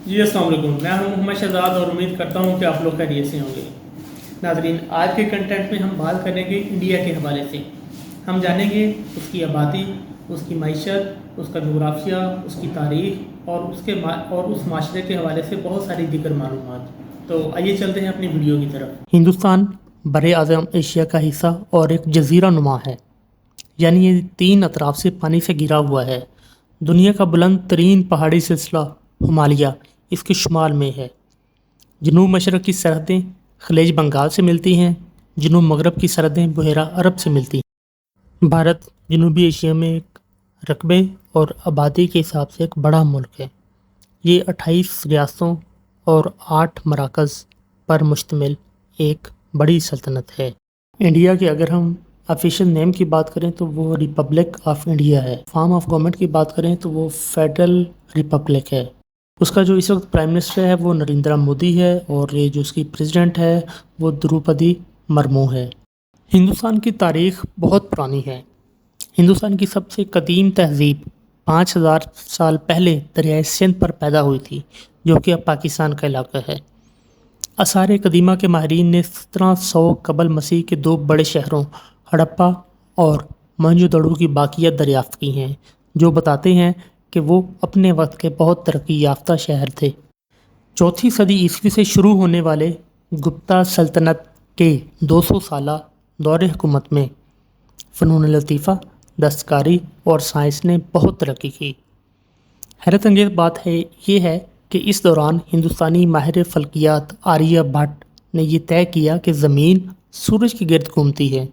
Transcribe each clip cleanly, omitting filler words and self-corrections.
جی السلام علیکم، میں ہوں محمد شہزاد اور امید کرتا ہوں کہ آپ لوگ خیریت سے ہوں گے۔ ناظرین، آج کے کنٹینٹ میں ہم بات کریں گے انڈیا کے حوالے سے۔ ہم جانیں گے اس کی آبادی، اس کی معیشت، اس کا جغرافیہ، اس کی تاریخ اور اس معاشرے کے حوالے سے بہت ساری دیگر معلومات۔ تو آئیے چلتے ہیں اپنی ویڈیو کی طرف۔ ہندوستان بر اعظم ایشیا کا حصہ اور ایک جزیرہ نما ہے، یعنی یہ 3 اطراف سے پانی سے گھرا ہوا ہے۔ دنیا کا بلند ترین پہاڑی سلسلہ ہمالیہ اس کے شمال میں ہے۔ جنوب مشرق کی سرحدیں خلیج بنگال سے ملتی ہیں، جنوب مغرب کی سرحدیں بحیرہ عرب سے ملتی ہیں۔ بھارت جنوبی ایشیا میں ایک رقبے اور آبادی کے حساب سے ایک بڑا ملک ہے۔ یہ 28 ریاستوں اور 8 مراکز پر مشتمل ایک بڑی سلطنت ہے۔ انڈیا کے اگر ہم آفیشیل نیم کی بات کریں تو وہ ریپبلک آف انڈیا ہے۔ فارم آف گورنمنٹ کی بات کریں تو وہ فیڈرل ریپبلک ہے۔ اس کا جو اس وقت پرائم منسٹر ہے وہ نریندرا مودی ہے، اور یہ جو اس کی پریزیڈنٹ ہے وہ دروپدی مرمو ہے۔ ہندوستان کی تاریخ بہت پرانی ہے۔ ہندوستان کی سب سے قدیم تہذیب 5000 سال پہلے دریائے سندھ پر پیدا ہوئی تھی، جو کہ اب پاکستان کا علاقہ ہے۔ آثار قدیمہ کے ماہرین نے 1700 قبل مسیح کے 2 بڑے شہروں ہڑپا اور موہنجو دڑو کی باقیات دریافت کی ہیں، جو بتاتے ہیں کہ وہ اپنے وقت کے بہت ترقی یافتہ شہر تھے۔ 4 صدی عیسوی سے شروع ہونے والے گپتا سلطنت کے 200 سالہ دور حکومت میں فنون لطیفہ، دستکاری اور سائنس نے بہت ترقی کی۔ حیرت انگیز بات یہ ہے کہ اس دوران ہندوستانی ماہر فلکیات آریہ بھٹ نے یہ طے کیا کہ زمین سورج کے گرد گھومتی ہے،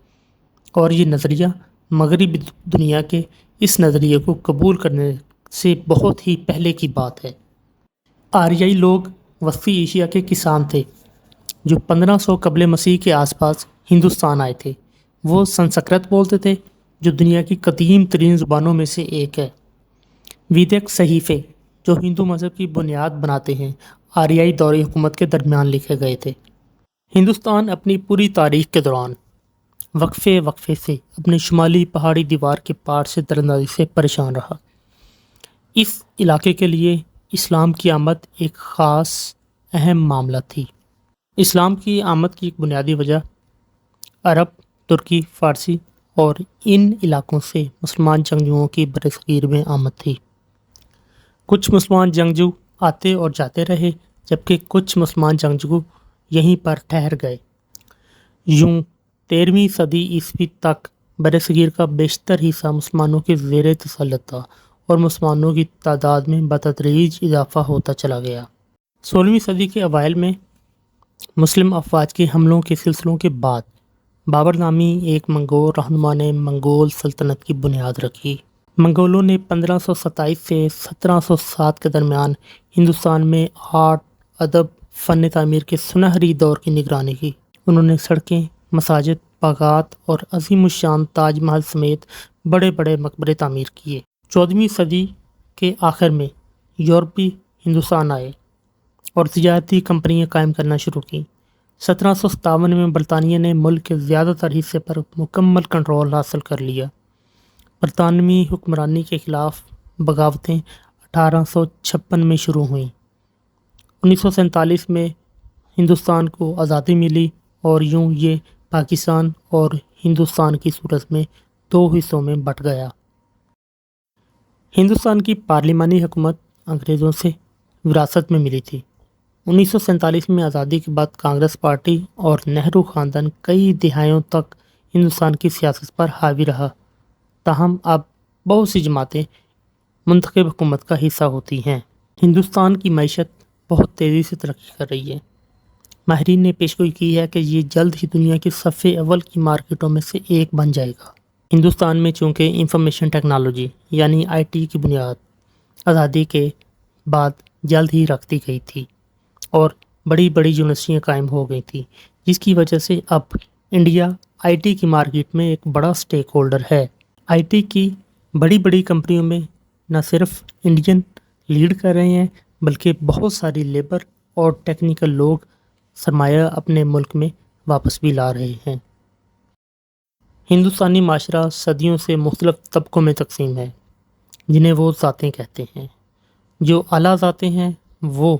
اور یہ نظریہ مغربی دنیا کے اس نظریے کو قبول کرنے سے بہت ہی پہلے کی بات ہے۔ آریائی لوگ وسطی ایشیا کے کسان تھے جو 1500 قبل مسیح کے آس پاس ہندوستان آئے تھے۔ وہ سنسکرت بولتے تھے، جو دنیا کی قدیم ترین زبانوں میں سے ایک ہے۔ ویدک صحیفے جو ہندو مذہب کی بنیاد بناتے ہیں، آریائی دور حکومت کے درمیان لکھے گئے تھے۔ ہندوستان اپنی پوری تاریخ کے دوران وقفے سے اپنے شمالی پہاڑی دیوار کے پار سے دراندازی سے پریشان رہا۔ اس علاقے کے لیے اسلام کی آمد ایک خاص اہم معاملہ تھی۔ اسلام کی آمد کی ایک بنیادی وجہ عرب، ترکی، فارسی اور ان علاقوں سے مسلمان جنگجوؤں کی برصغیر میں آمد تھی۔ کچھ مسلمان جنگجو آتے اور جاتے رہے، جبکہ کچھ مسلمان جنگجو یہیں پر ٹھہر گئے۔ یوں 13ویں صدی عیسوی تک برصغیر کا بیشتر حصہ مسلمانوں کے زیر تسلط تھا، اور مسلمانوں کی تعداد میں بتدریج اضافہ ہوتا چلا گیا۔ 16ویں صدی کے اوائل میں مسلم افواج کے حملوں کے سلسلوں کے بعد بابر نامی ایک منگول رہنما نے منگول سلطنت کی بنیاد رکھی۔ منگولوں نے 1527 سے 1707 کے درمیان ہندوستان میں آرٹ، ادب، فن تعمیر کے سنہری دور کی نگرانی کی۔ انہوں نے سڑکیں، مساجد، باغات اور عظیم الشان تاج محل سمیت بڑے بڑے مقبرے تعمیر کیے۔ 14ویں صدی کے آخر میں یورپی ہندوستان آئے اور تجارتی کمپنیاں قائم کرنا شروع کیں۔ 1757 میں برطانیہ نے ملک کے زیادہ تر حصے پر مکمل کنٹرول حاصل کر لیا۔ برطانوی حکمرانی کے خلاف بغاوتیں 1856 میں شروع ہوئیں۔ 1947 میں ہندوستان کو آزادی ملی، اور یوں یہ پاکستان اور ہندوستان کی صورت میں 2 حصوں میں بٹ گیا۔ ہندوستان کی پارلیمانی حکومت انگریزوں سے وراثت میں ملی تھی۔ 1947 میں آزادی کے بعد کانگریس پارٹی اور نہرو خاندان کئی دہائیوں تک ہندوستان کی سیاست پر حاوی رہا، تاہم اب بہت سی جماعتیں منتخب حکومت کا حصہ ہوتی ہیں۔ ہندوستان کی معیشت بہت تیزی سے ترقی کر رہی ہے۔ ماہرین نے پیشگوئی کی ہے کہ یہ جلد ہی دنیا کی صف اول کی مارکیٹوں میں سے ایک بن جائے گا۔ ہندوستان میں چونکہ انفارمیشن ٹیکنالوجی یعنی IT کی بنیاد آزادی کے بعد جلد ہی رکھ دی گئی تھی، اور بڑی بڑی یونیورسٹیاں قائم ہو گئی تھیں، جس کی وجہ سے اب انڈیا IT کی مارکیٹ میں ایک بڑا سٹیک ہولڈر ہے۔ IT کی بڑی بڑی کمپنیوں میں نہ صرف انڈین لیڈ کر رہے ہیں، بلکہ بہت ساری لیبر اور ٹیکنیکل لوگ سرمایہ اپنے ملک میں واپس بھی لا رہے ہیں۔ ہندوستانی معاشرہ صدیوں سے مختلف طبقوں میں تقسیم ہے، جنہیں وہ ذاتیں کہتے ہیں۔ جو اعلیٰ ذاتیں ہیں وہ